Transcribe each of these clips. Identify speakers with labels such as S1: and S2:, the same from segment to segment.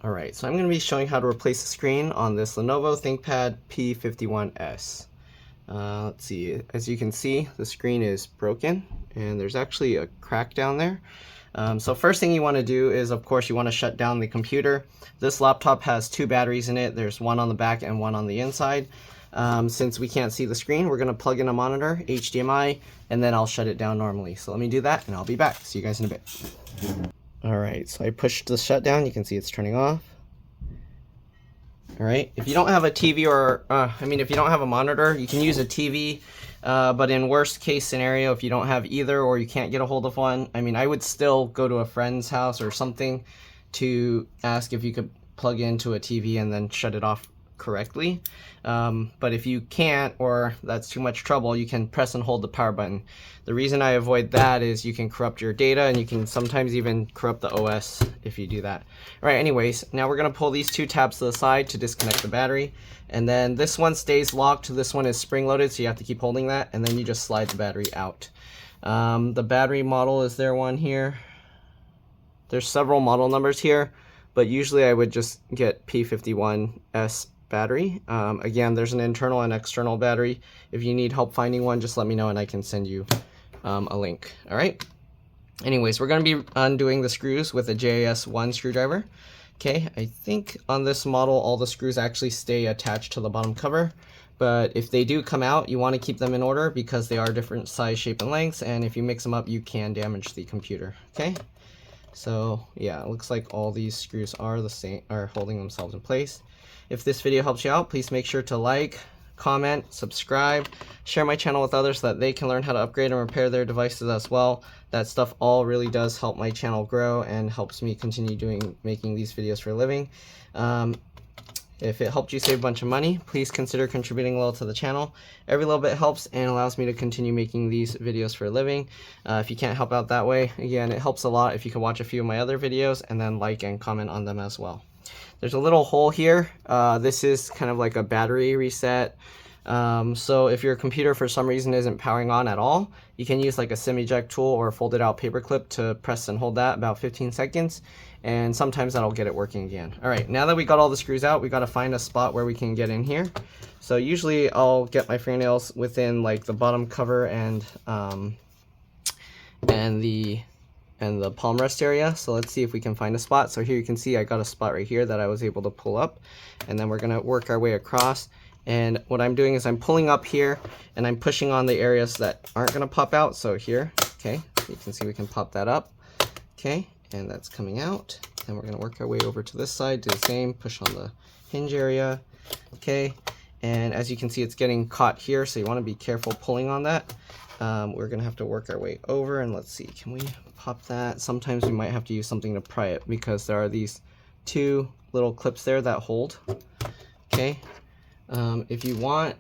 S1: Alright, so I'm going to be showing how to replace the screen on this Lenovo ThinkPad P51s. Let's see, as you can see, the screen is broken and there's actually a crack down there. So first thing you want to do is, of course, you want to shut down the computer. This laptop has two batteries in it. There's one on the back and one on the inside. Since we can't see the screen, we're going to plug in a monitor, HDMI, and then I'll shut it down normally. So let me do that and I'll be back. See you guys in a bit. Alright, so I pushed the shutdown. You can see it's turning off. Alright, if you don't have a TV or, if you don't have a monitor, you can use a TV. But in worst case scenario, if you don't have either or you can't get a hold of one, I would still go to a friend's house or something to ask if you could plug into a TV and then shut it off correctly. But if you can't, or that's too much trouble, you can press and hold the power button. The reason I avoid that is you can corrupt your data and you can sometimes even corrupt the OS if you do that. All right, anyways, now we're going to pull these two tabs to the side to disconnect the battery. And then this one stays locked. This one is spring loaded, so you have to keep holding that. And then you just slide the battery out. The battery model, is there one here? There's several model numbers here, but usually I would just get P51s battery. Again, there's an internal and external battery. If you need help finding one, just let me know and I can send you a link. All right. Anyways, we're going to be undoing the screws with a JAS1 screwdriver. Okay, I think on this model, all the screws actually stay attached to the bottom cover. But if they do come out, you want to keep them in order because they are different size, shape, and lengths. And if you mix them up, you can damage the computer. Okay. So yeah, it looks like all these screws are the same, are holding themselves in place. If this video helps you out, please make sure to like, comment, subscribe, share my channel with others so that they can learn how to upgrade and repair their devices as well. That stuff all really does help my channel grow and helps me continue making these videos for a living. If it helped you save a bunch of money, please consider contributing a little to the channel. Every little bit helps and allows me to continue making these videos for a living. If you can't help out that way, again, it helps a lot if you can watch a few of my other videos and then like and comment on them as well. There's a little hole here. This is kind of like a battery reset. So if your computer for some reason isn't powering on at all, you can use like a SIM eject tool or a folded out paper clip to press and hold that about 15 seconds. And sometimes that'll get it working again. All right, now that we got all the screws out, we got to find a spot where we can get in here. So usually I'll get my fingernails within like the bottom cover and the palm rest area. So let's see if we can find a spot. So here you can see I got a spot right here that I was able to pull up, and then we're going to work our way across. And what I'm doing is I'm pulling up here and I'm pushing on the areas that aren't going to pop out. So here, okay, you can see we can pop that up. Okay, and that's coming out. And we're going to work our way over to this side, do the same, push on the hinge area. Okay, and as you can see, it's getting caught here, so you want to be careful pulling on that. We're going to have to work our way over, and let's see, can we pop that? Sometimes we might have to use something to pry it because there are these two little clips there that hold. Okay. If you want,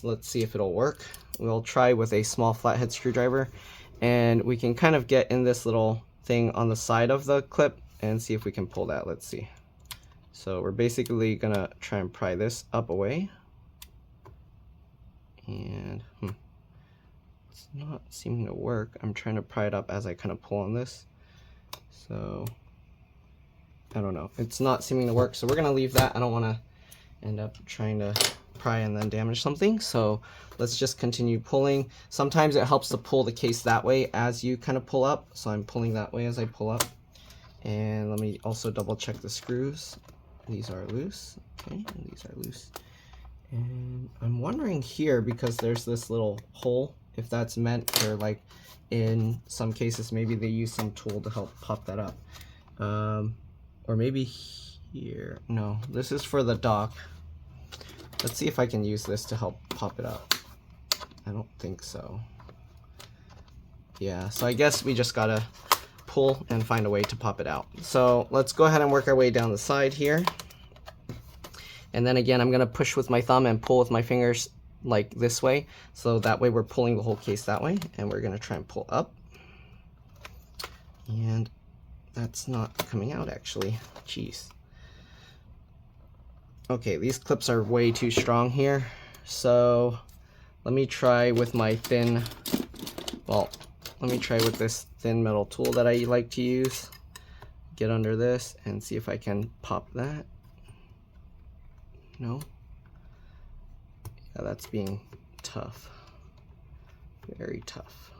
S1: let's see if it'll work. We'll try with a small flathead screwdriver, and we can kind of get in this little thing on the side of the clip and see if we can pull that. Let's see. So we're basically gonna try and pry this up away, and it's not seeming to work. I'm trying to pry it up as I kind of pull on this, so I don't know, it's not seeming to work, so we're gonna leave that. I don't want to end up trying to pry and then damage something, so let's just continue pulling. Sometimes it helps to pull the case that way as you kind of pull up, so I'm pulling that way as I pull up. And let me also double check the screws. These are loose, okay, and these are loose. And I'm wondering here, because there's this little hole, if that's meant for, like, in some cases maybe they use some tool to help pop that up, or maybe here. No, this is for the dock. Let's see if I can use this to help pop it up. I don't think so. Yeah, so I guess we just gotta pull and find a way to pop it out. So let's go ahead and work our way down the side here. And then again, I'm gonna push with my thumb and pull with my fingers like this way. So that way we're pulling the whole case that way. And we're gonna try and pull up. And that's not coming out actually. Jeez. Okay, these clips are way too strong here, so let me try with my let me try with this thin metal tool that I like to use. get under this and see if I can pop that. No. Yeah, that's being tough. Very tough.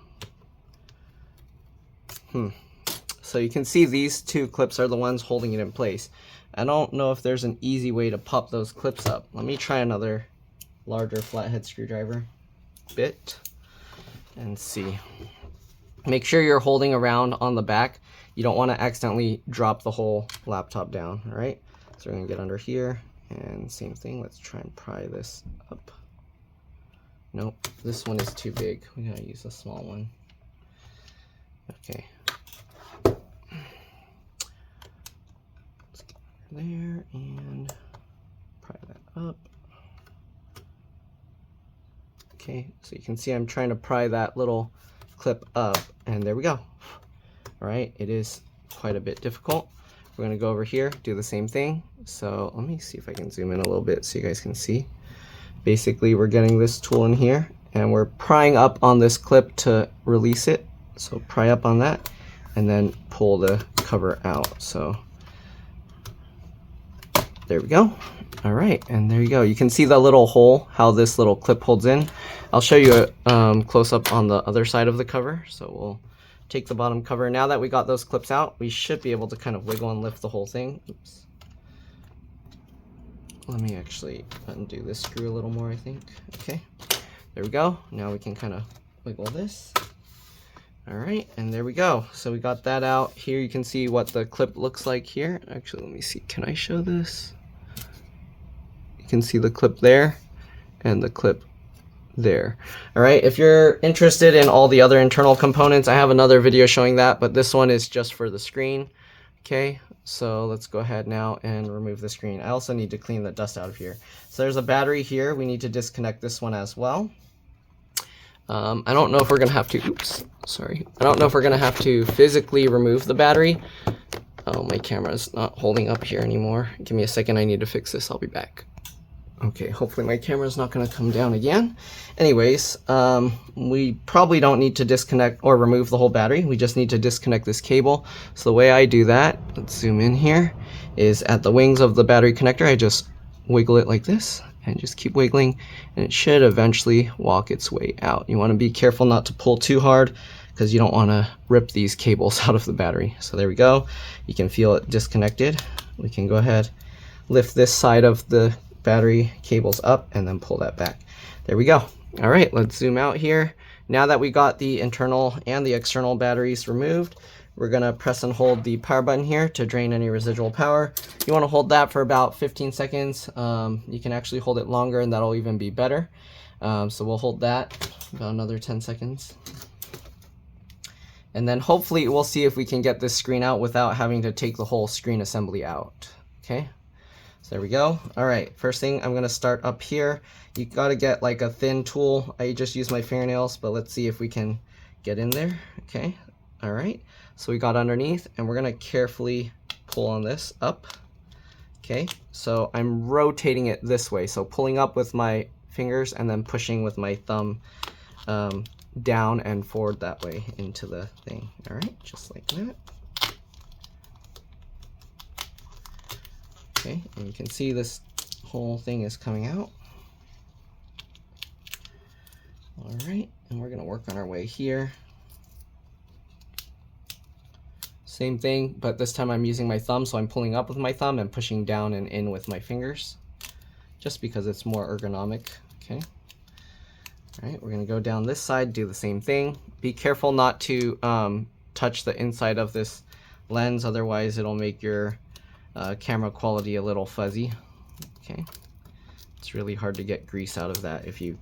S1: So you can see these two clips are the ones holding it in place. I don't know if there's an easy way to pop those clips up. Let me try another larger flathead screwdriver bit and see. Make sure you're holding around on the back. You don't want to accidentally drop the whole laptop down, all right? So we're gonna get under here and same thing. Let's try and pry this up. Nope, this one is too big. We gotta use a small one. Okay. Let's get there and pry that up. Okay, so you can see I'm trying to pry that little clip up, and there we go. All right, it is quite a bit difficult. We're gonna go over here, do the same thing. So let me see if I can zoom in a little bit so you guys can see. Basically, we're getting this tool in here, and we're prying up on this clip to release it. So pry up on that, and then pull the cover out. So there we go. All right, and there you go. You can see the little hole, how this little clip holds in. I'll show you a close-up on the other side of the cover. So we'll take the bottom cover. Now that we got those clips out, we should be able to kind of wiggle and lift the whole thing. Oops. Let me actually undo this screw a little more, I think. Okay, there we go. Now we can kind of wiggle this. All right, and there we go. So we got that out. Here you can see what the clip looks like here. Actually, let me see. Can I show this? You can see the clip there and the clip there. All right, if you're interested in all the other internal components, I have another video showing that, but this one is just for the screen. Okay, so let's go ahead now and remove the screen. I also need to clean the dust out of here. So there's a battery here. We need to disconnect this one as well. I don't know if we're gonna have to, oops, sorry. I don't know if we're gonna have to physically remove the battery. Oh, my camera's not holding up here anymore. Give me a second, I need to fix this, I'll be back. Okay, hopefully my camera's not gonna come down again. Anyways, we probably don't need to disconnect or remove the whole battery. We just need to disconnect this cable. So the way I do that, let's zoom in here, is at the wings of the battery connector, I just wiggle it like this and just keep wiggling, and it should eventually walk its way out. You wanna be careful not to pull too hard because you don't wanna rip these cables out of the battery. So there we go. You can feel it disconnected. We can go ahead, lift this side of the battery cables up and then pull that back. There we go. All right, let's zoom out here. Now that we got the internal and the external batteries removed, we're gonna press and hold the power button here to drain any residual power. You wanna hold that for about 15 seconds. You can actually hold it longer and that'll even be better. So we'll hold that about another 10 seconds. And then hopefully we'll see if we can get this screen out without having to take the whole screen assembly out, okay? So there we go. All right, first thing I'm gonna start up here. You gotta get like a thin tool. I just use my fingernails, but let's see if we can get in there, okay? All right, so we got underneath and we're gonna carefully pull on this up, okay? So I'm rotating it this way, so pulling up with my fingers and then pushing with my thumb down and forward that way into the thing. All right, just like that. Okay, and you can see this whole thing is coming out. All right, and we're gonna work on our way here. Same thing, but this time I'm using my thumb, so I'm pulling up with my thumb and pushing down and in with my fingers, just because it's more ergonomic, okay? All right, we're gonna go down this side, do the same thing. Be careful not to touch the inside of this lens, otherwise it'll make your camera quality a little fuzzy, okay? It's really hard to get grease out of that if you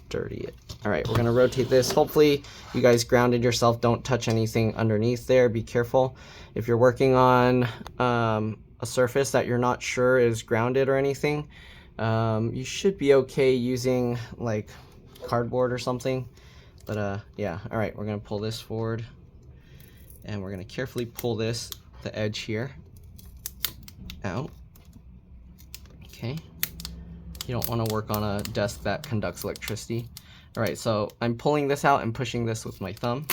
S1: dirty it. All right, we're gonna rotate this. Hopefully you guys grounded yourself. Don't touch anything underneath there. Be careful. If you're working on a surface that you're not sure is grounded or anything, you should be okay using like cardboard or something. But yeah, all right, we're gonna pull this forward and we're gonna carefully pull this, the edge here, out. Okay, you don't want to work on a desk that conducts electricity. All right, so I'm pulling this out and pushing this with my thumb.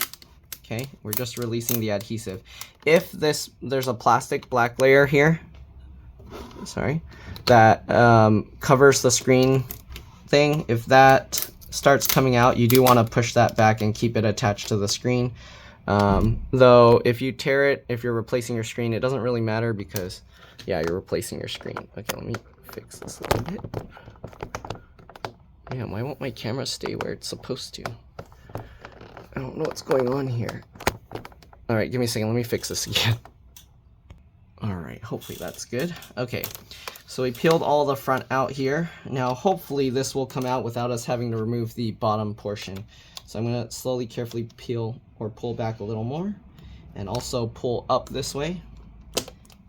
S1: Okay, we're just releasing the adhesive. If there's a plastic black layer here, sorry, that covers the screen thing, if that starts coming out, you do want to push that back and keep it attached to the screen. Though if you tear it, if you're replacing your screen, it doesn't really matter because, yeah, you're replacing your screen. Okay, let me fix this a little bit. Man, why won't my camera stay where it's supposed to? I don't know what's going on here. All right, give me a second. Let me fix this again. All right, hopefully that's good. Okay, so we peeled all the front out here. Now, hopefully this will come out without us having to remove the bottom portion. So I'm gonna slowly, carefully peel or pull back a little more, and also pull up this way.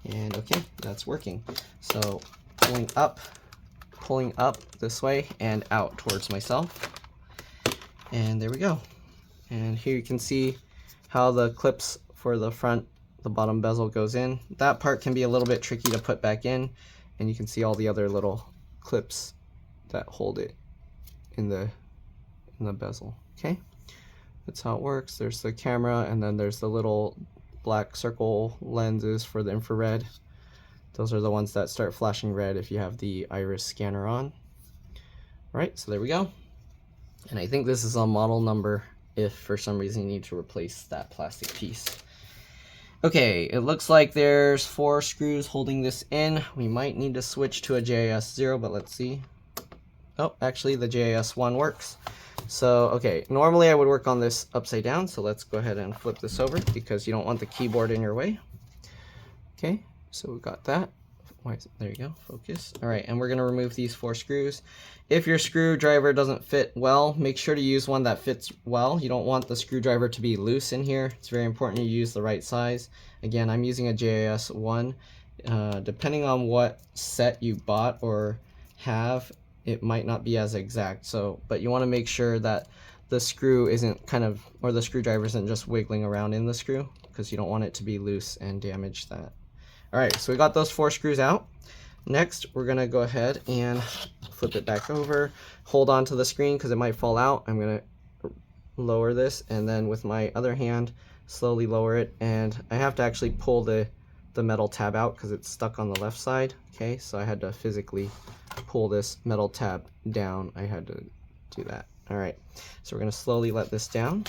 S1: And okay, that's working. So pulling up this way and out towards myself. And there we go. And here you can see how the clips for the front, the bottom bezel goes in. That part can be a little bit tricky to put back in, and you can see all the other little clips that hold it in the bezel. Okay, that's how it works. There's the camera, and then there's the little black circle lenses for the infrared. Those are the ones that start flashing red if you have the iris scanner on. All right, so there we go. And I think this is a model number if for some reason you need to replace that plastic piece. Okay, it looks like there's 4 screws holding this in. We might need to switch to a JIS 0, but let's see. Oh, actually the JIS 1 works. So, okay, normally I would work on this upside down, so let's go ahead and flip this over because you don't want the keyboard in your way. Okay, so we've got that. There you go, focus. All right, and we're gonna remove these 4 screws. If your screwdriver doesn't fit well, make sure to use one that fits well. You don't want the screwdriver to be loose in here. It's very important you use the right size. Again, I'm using a JIS 1. Depending on what set you bought or have, it might not be as exact. So, but you wanna make sure that the screw isn't or the screwdriver isn't just wiggling around in the screw, because you don't want it to be loose and damage that. All right, so we got those 4 screws out. Next, we're gonna go ahead and flip it back over, hold on to the screen because it might fall out. I'm gonna lower this, and then with my other hand, slowly lower it. And I have to actually pull the metal tab out because it's stuck on the left side. Okay, so I had to physically pull this metal tab down. I had to do that. All right, so we're gonna slowly let this down.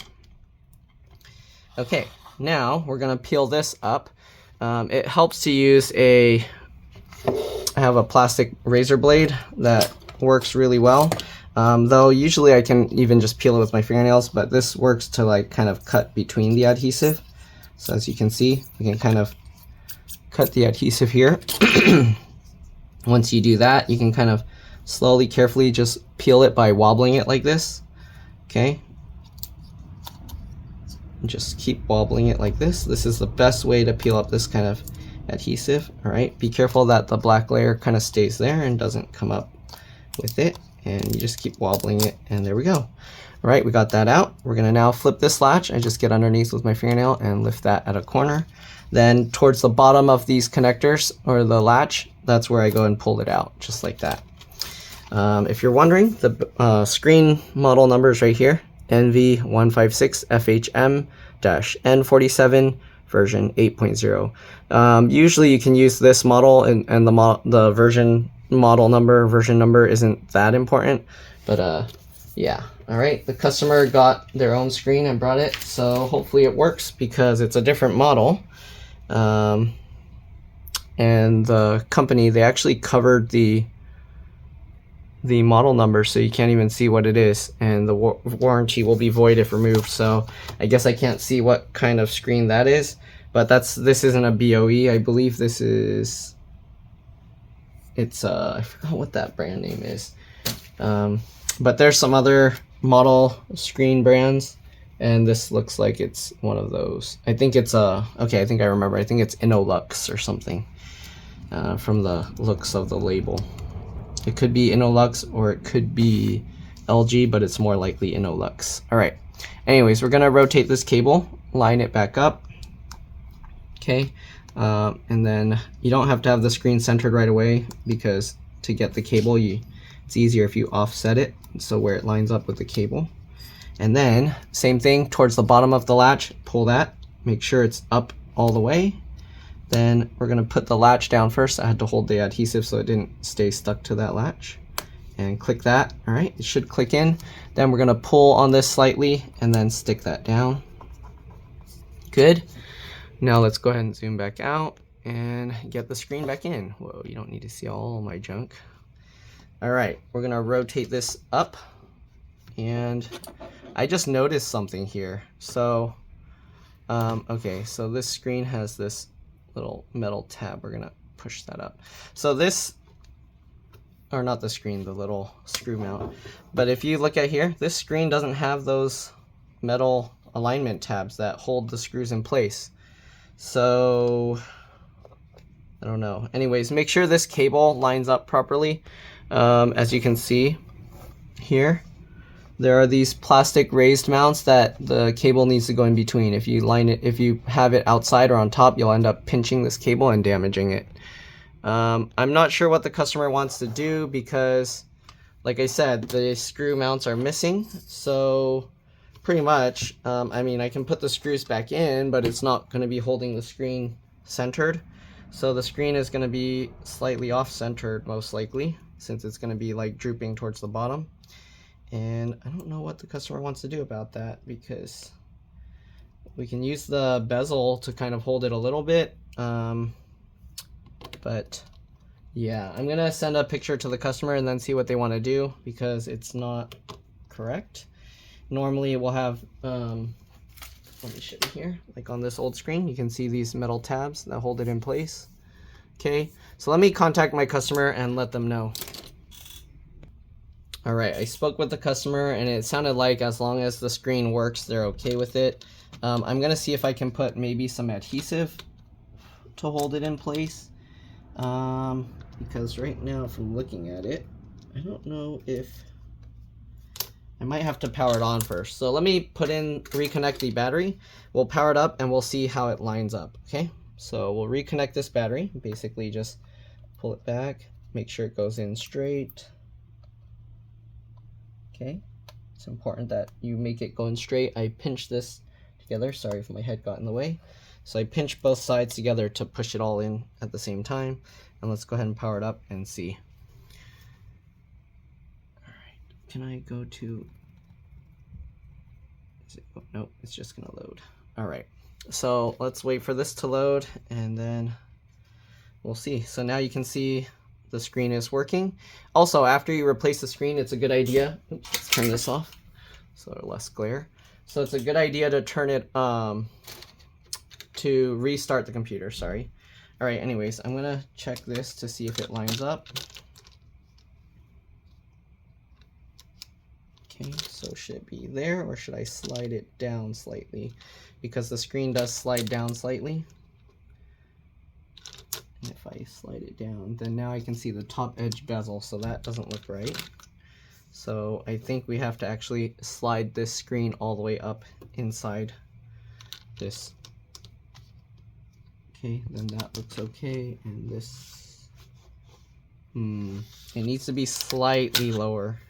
S1: Okay, now we're gonna peel this up. It helps to use I have a plastic razor blade that works really well. Though usually I can even just peel it with my fingernails, but this works to like kind of cut between the adhesive. So as you can see, we can kind of cut the adhesive here. Once you do that, you can kind of slowly, carefully just peel it by wobbling it like this. Okay. Just keep wobbling it like this. This is the best way to peel up this kind of adhesive. All right, be careful that the black layer kind of stays there and doesn't come up with it, and you just keep wobbling it, and there we go. All right, we got that out. We're gonna now flip this latch. I just get underneath with my fingernail and lift that at a corner. Then towards the bottom of these connectors, or the latch, that's where I go and pull it out, just like that. If you're wondering, the screen model number is right here. NV156 FHM-N47 version 8.0. Usually you can use this model, and the version number isn't that important, but yeah. All right, the customer got their own screen and brought it, so hopefully it works because it's a different model. And the company, they actually covered the model number, so you can't even see what it is, and the warranty will be void if removed. So I guess I can't see what kind of screen that is, but this isn't a BOE. I believe this is, I forgot what that brand name is, but there's some other model screen brands, and this looks like it's one of those. I think it's okay, I think I remember. I think it's Innolux or something, from the looks of the label. It could be Innolux or it could be LG, but it's more likely Innolux. All right. Anyways, we're gonna rotate this cable, line it back up. Okay. And then you don't have to have the screen centered right away, because to get the cable, it's easier if you offset it, so where it lines up with the cable. And then same thing towards the bottom of the latch, pull that, make sure it's up all the way. Then we're gonna put the latch down first. I had to hold the adhesive so it didn't stay stuck to that latch. And click that. All right, it should click in. Then we're gonna pull on this slightly and then stick that down. Good. Now let's go ahead and zoom back out and get the screen back in. Whoa, you don't need to see all my junk. All right, we're gonna rotate this up, and I just noticed something here. So, okay, so this screen has this little metal tab. We're gonna push that up. So this, or not the screen, the little screw mount. But if you look at here, this screen doesn't have those metal alignment tabs that hold the screws in place. So, I don't know. Anyways, make sure this cable lines up properly. As you can see here, there are these plastic raised mounts that the cable needs to go in between. If you have it outside or on top, you'll end up pinching this cable and damaging it. I'm not sure what the customer wants to do because, like I said, the screw mounts are missing. So pretty much, I mean, I can put the screws back in, but it's not going to be holding the screen centered. So the screen is going to be slightly off-centered, most likely, since it's going to be like drooping towards the bottom. And I don't know what the customer wants to do about that, because we can use the bezel to kind of hold it a little bit. But yeah, I'm going to send a picture to the customer and then see what they want to do, because it's not correct. Normally we'll have, let me show you here, like on this old screen, you can see these metal tabs that hold it in place. Okay, so let me contact my customer and let them know. All right, I spoke with the customer and it sounded like as long as the screen works, they're okay with it. I'm gonna see if I can put maybe some adhesive to hold it in place. Because right now, from looking at it, I don't know if I might have to power it on first. So let me reconnect the battery. We'll power it up and we'll see how it lines up, okay? So we'll reconnect this battery, basically just pull it back, make sure it goes in straight. Okay, it's important that you make it go in straight. I pinch this together, sorry if my head got in the way. So I pinch both sides together to push it all in at the same time. And let's go ahead and power it up and see. Can I go to, nope, it's just gonna load. All right, so let's wait for this to load and then we'll see. So now you can see the screen is working. Also, after you replace the screen, it's a good idea, oops, let's turn this off so less glare. So it's a good idea to turn it, to restart the computer, sorry. All right, anyways, I'm gonna check this to see if it lines up. Okay, so should it be there, or should I slide it down slightly? Because the screen does slide down slightly. And if I slide it down, then now I can see the top edge bezel, so that doesn't look right. So I think we have to actually slide this screen all the way up inside this. Okay, then that looks okay, and this, it needs to be slightly lower.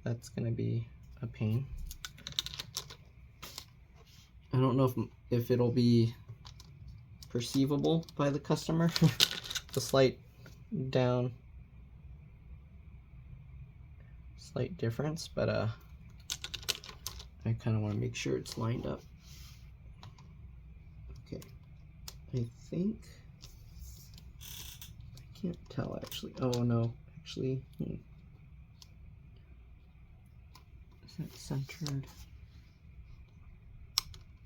S1: That's gonna be a pain. I don't know if it'll be perceivable by the customer, the slight difference, but I kind of want to make sure it's lined up. Okay, I think, I can't tell actually. Oh no, actually, is that centered?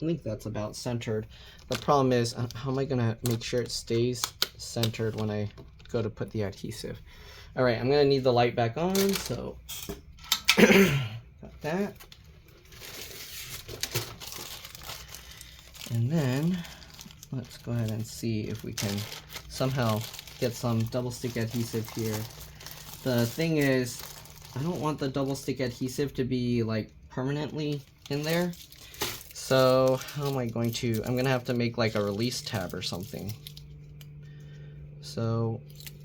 S1: I think that's about centered. The problem is, how am I gonna make sure it stays centered when I go to put the adhesive? All right, I'm gonna need the light back on, so got that. And then let's go ahead and see if we can somehow get some double stick adhesive here. The thing is, I don't want the double stick adhesive to be like permanently in there. So how am I going to, I'm gonna have to make like a release tab or something. So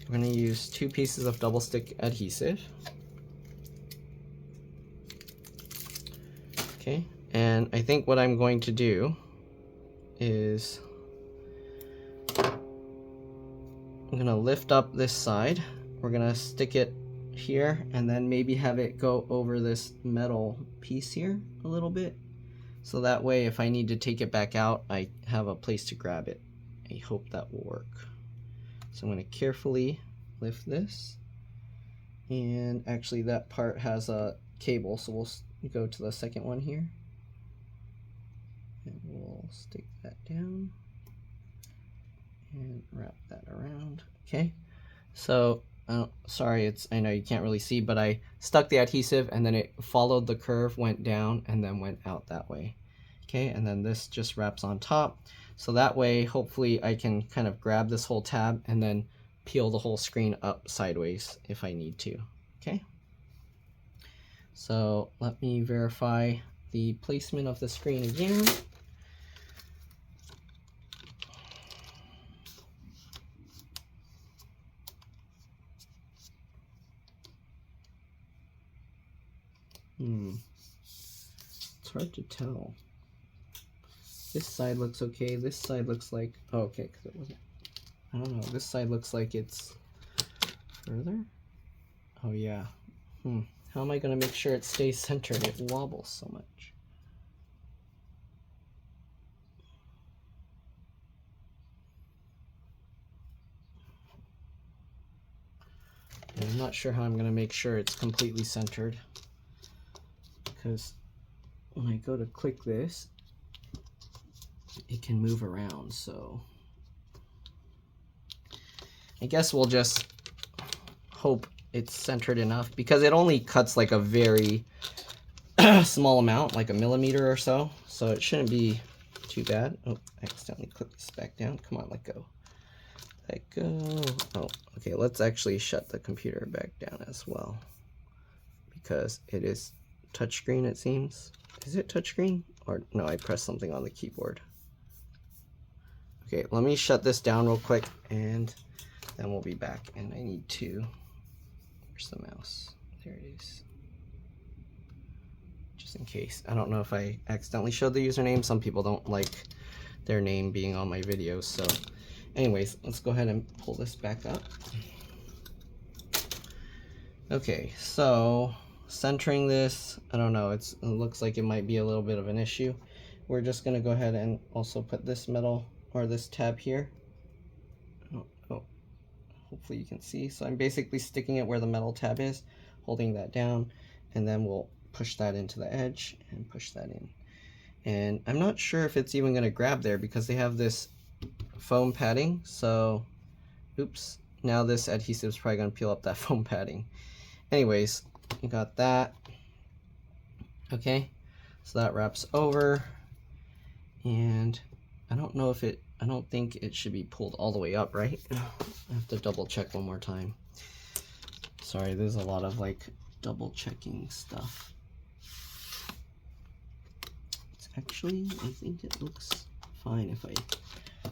S1: we're gonna use 2 pieces of double stick adhesive. Okay, and I think what I'm going to do is I'm gonna lift up this side. We're gonna stick it here and then maybe have it go over this metal piece here a little bit. So that way if I need to take it back out, I have a place to grab it. I hope that will work. So I'm gonna carefully lift this. And actually that part has a cable, so we'll go to the second one here. And we'll stick that down and wrap that around. Okay, so sorry, I know you can't really see, but I stuck the adhesive and then it followed the curve, went down and then went out that way. Okay, and then this just wraps on top. So that way, hopefully I can kind of grab this whole tab and then peel the whole screen up sideways if I need to. Okay, so let me verify the placement of the screen again. It's hard to tell. This side looks okay. This side looks like, oh, okay, because it wasn't, I don't know. This side looks like it's further. Oh yeah. How am I going to make sure it stays centered? It wobbles so much. And I'm not sure how I'm going to make sure it's completely centered, because when I go to click this, it can move around. So I guess we'll just hope it's centered enough, because it only cuts like a very small amount, like a millimeter or so. So it shouldn't be too bad. Oh, I accidentally clicked this back down. Come on, let go. Let go. Oh, okay, let's actually shut the computer back down as well, because it is touchscreen, it seems. Is it touchscreen? Or no, I pressed something on the keyboard. Okay, let me shut this down real quick and then we'll be back. And I need to, where's the mouse? There it is. Just in case. I don't know if I accidentally showed the username. Some people don't like their name being on my videos. So anyways, let's go ahead and pull this back up. Okay, so centering this, I don't know, it looks like it might be a little bit of an issue. We're just gonna go ahead and also put this metal, or this tab here. Oh, hopefully you can see. So I'm basically sticking it where the metal tab is, holding that down, and then we'll push that into the edge and push that in. And I'm not sure if it's even gonna grab there, because they have this foam padding. So, oops, now this adhesive is probably gonna peel up that foam padding. Anyways, you got that. Okay, so that wraps over, and I don't know if it, I don't think it should be pulled all the way up, right? I have to double check one more time. Sorry, there's a lot of like double checking stuff. It's actually, I think it looks fine if I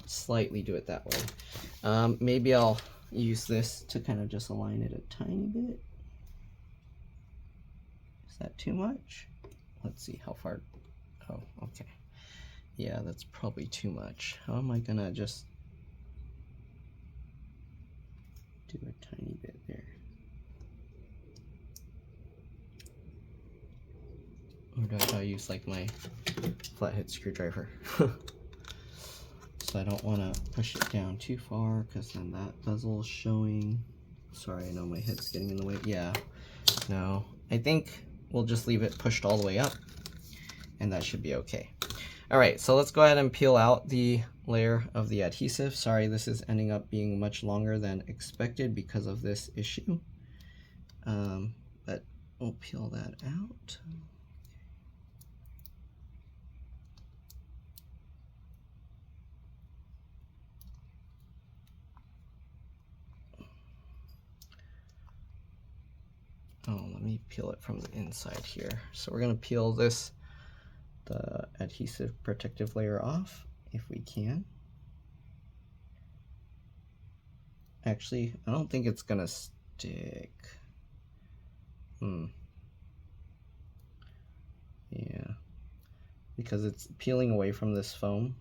S1: slightly do it that way. Maybe I'll use this to kind of just align it a tiny bit. Is that too much? Let's see how far. Oh, okay. Yeah, that's probably too much. How am I gonna just do a tiny bit there? Or do I use like my flathead screwdriver? So I don't want to push it down too far, because then that bezel is showing. Sorry, I know my head's getting in the way. Yeah, no, I think we'll just leave it pushed all the way up, and that should be okay. All right, so let's go ahead and peel out the layer of the adhesive. Sorry, this is ending up being much longer than expected because of this issue, but we'll peel that out. Oh, let me peel it from the inside here. So we're gonna peel this, the adhesive protective layer off, if we can. Actually, I don't think it's gonna stick. Yeah. because it's peeling away from this foam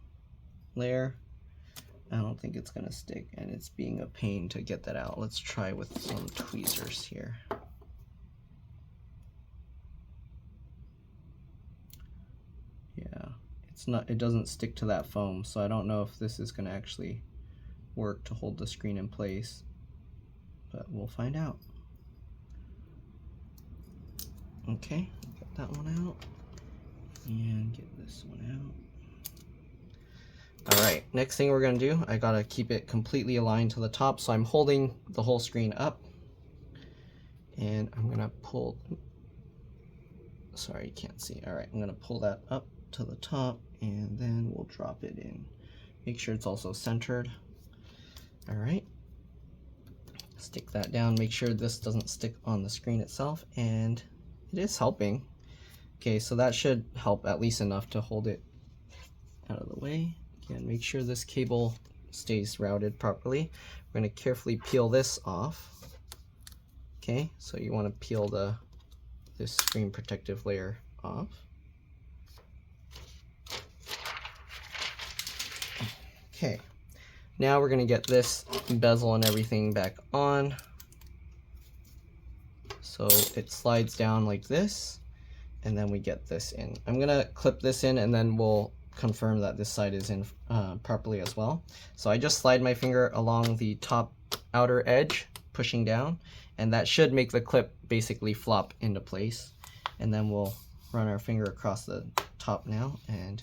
S1: layer. I don't think it's gonna stick, and it's being a pain to get that out. Let's try with some tweezers here. Yeah, it doesn't stick to that foam, so I don't know if this is gonna actually work to hold the screen in place, but we'll find out. Okay, get that one out, and get this one out. Alright, next thing we're going to do, I got to keep it completely aligned to the top, so I'm holding the whole screen up, and I'm going to pull, sorry you can't see, alright, I'm going to pull that up to the top, and then we'll drop it in. Make sure it's also centered. Alright, stick that down, make sure this doesn't stick on the screen itself, and it is helping. Okay, so that should help at least enough to hold it out of the way. Again, make sure this cable stays routed properly. We're going to carefully peel this off. Okay, so you want to peel this screen protective layer off. Okay, now we're going to get this bezel and everything back on. So it slides down like this, and then we get this in. I'm going to clip this in, and then we'll confirm that this side is in properly as well. So I just slide my finger along the top outer edge, pushing down, and that should make the clip basically flop into place. And then we'll run our finger across the top now and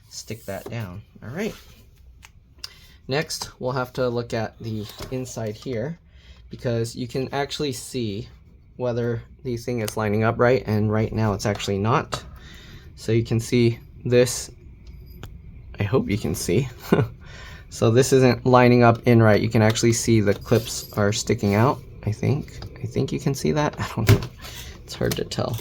S1: stick that down. All right. Next, we'll have to look at the inside here, because you can actually see whether the thing is lining up right, and right now it's actually not. So you can see this, I hope you can see. So this isn't lining up in right. You can actually see the clips are sticking out, I think you can see that. I don't know, it's hard to tell.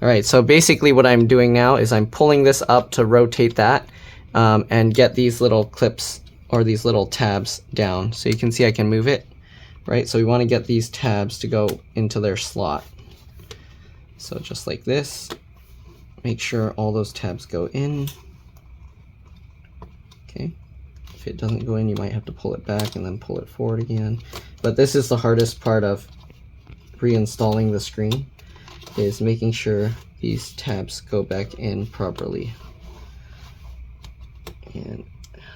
S1: All right, so basically what I'm doing now is I'm pulling this up to rotate that and get these little clips or these little tabs down. So you can see I can move it, right? So we want to get these tabs to go into their slot. So just like this, make sure all those tabs go in. Okay, if it doesn't go in, you might have to pull it back and then pull it forward again. But this is the hardest part of reinstalling the screen, is making sure these tabs go back in properly. And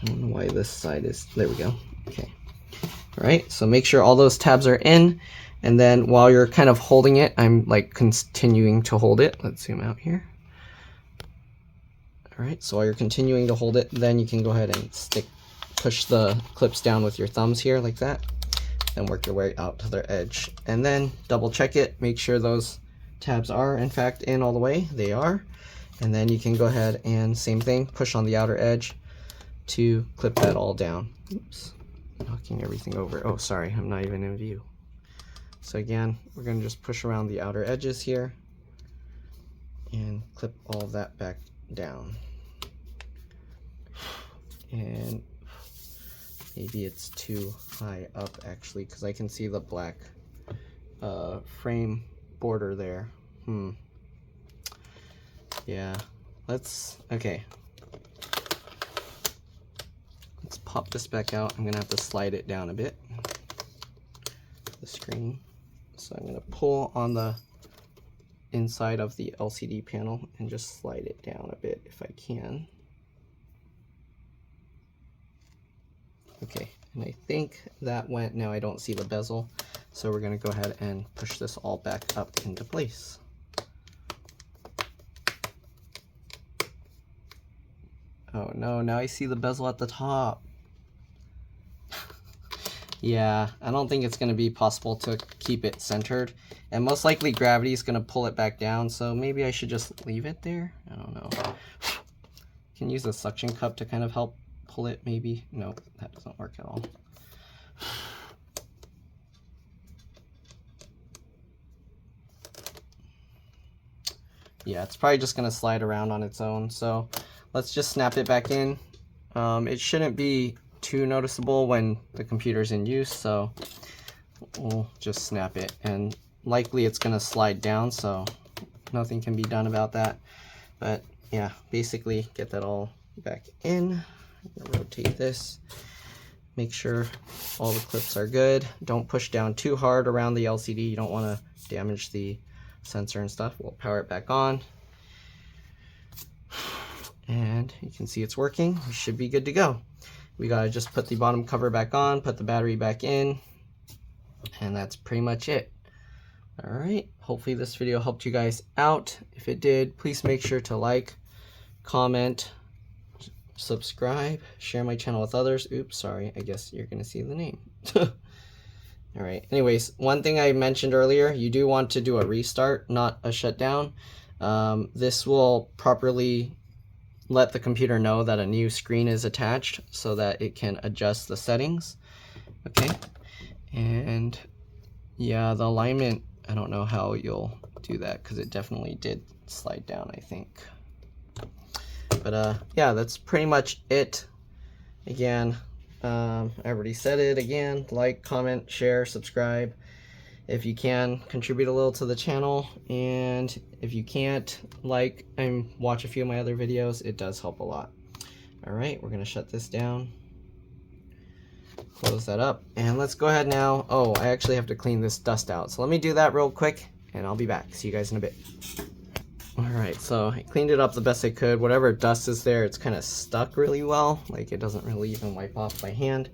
S1: I don't know why this side is, there we go. Okay, all right, so make sure all those tabs are in, and then while you're kind of holding it, I'm like continuing to hold it. Let's zoom out here. All right, so while you're continuing to hold it, then you can go ahead and push the clips down with your thumbs here like that, and work your way out to their edge. And then double check it, make sure those tabs are in fact in all the way. They are. And then you can go ahead and same thing, push on the outer edge to clip that all down. Oops, knocking everything over. Oh, sorry, I'm not even in view. So again, we're gonna just push around the outer edges here and clip all of that back down. And maybe it's too high up actually, because I can see the black frame border there. Yeah, okay. Let's pop this back out. I'm gonna have to slide it down a bit, the screen. So I'm gonna pull on the inside of the LCD panel and just slide it down a bit if I can. Okay, and I think that went. Now I don't see the bezel, so we're gonna go ahead and push this all back up into place. Oh no, now I see the bezel at the top. Yeah, I don't think it's gonna be possible to keep it centered, and most likely gravity is gonna pull it back down, so maybe I should just leave it there. I don't know. Can use a suction cup to kind of help pull it, maybe. No, that doesn't work at all. Yeah, it's probably just gonna slide around on its own, so let's just snap it back in. It shouldn't be too noticeable when the computer's in use, so we'll just snap it, and likely it's gonna slide down, so nothing can be done about that. But yeah, basically get that all back in. I'm gonna rotate this. Make sure all the clips are good. Don't push down too hard around the LCD. You don't want to damage the sensor and stuff. We'll power it back on. And you can see it's working. We should be good to go. We gotta just put the bottom cover back on, put the battery back in, and that's pretty much it. All right, hopefully this video helped you guys out. If it did, please make sure to like, comment, subscribe, share my channel with others. Oops, sorry, I guess you're gonna see the name. All right, anyways, one thing I mentioned earlier, you do want to do a restart, not a shutdown. This will properly let the computer know that a new screen is attached so that it can adjust the settings. Okay, and yeah, the alignment, I don't know how you'll do that because it definitely did slide down, I think. But yeah, that's pretty much it. Again, I already said it again. Like, comment, share, subscribe. If you can, contribute a little to the channel. And if you can't, like and watch a few of my other videos, it does help a lot. All right, we're gonna shut this down. Close that up. And let's go ahead now. Oh, I actually have to clean this dust out. So let me do that real quick and I'll be back. See you guys in a bit. Alright, so I cleaned it up the best I could. Whatever dust is there, it's kind of stuck really well. Like, it doesn't really even wipe off by hand.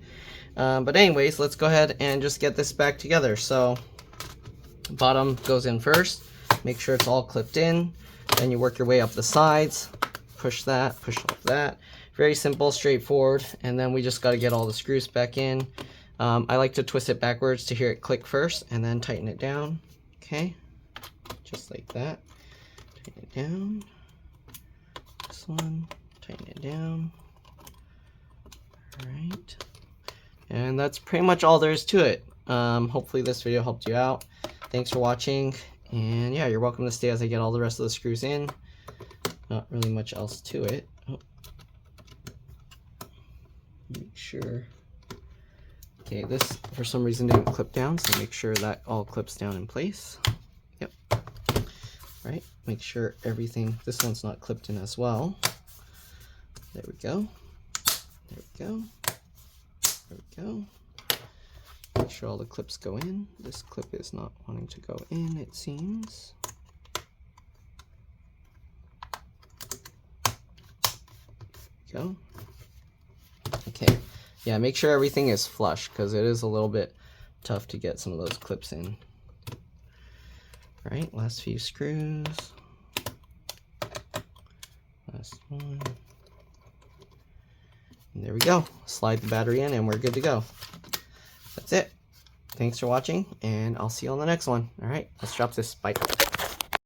S1: But anyways, let's go ahead and just get this back together. So, bottom goes in first. Make sure it's all clipped in. Then you work your way up the sides. Push that, push off that. Very simple, straightforward. And then we just got to get all the screws back in. I like to twist it backwards to hear it click first, and then tighten it down. Okay, just like that. Tighten it down. This one, tighten it down. Alright. And that's pretty much all there is to it. Hopefully this video helped you out. Thanks for watching. And yeah, you're welcome to stay as I get all the rest of the screws in. Not really much else to it. Oh. Make sure. Okay, this for some reason didn't clip down, so make sure that all clips down in place. Yep. Right, make sure everything, this one's not clipped in as well. There we go. There we go. There we go. Make sure all the clips go in. This clip is not wanting to go in, it seems. There we go. Okay. Yeah, make sure everything is flush because it is a little bit tough to get some of those clips in. All right, last few screws. Last one. And there we go. Slide the battery in and we're good to go. That's it. Thanks for watching and I'll see you on the next one. All right, let's drop this. Bye.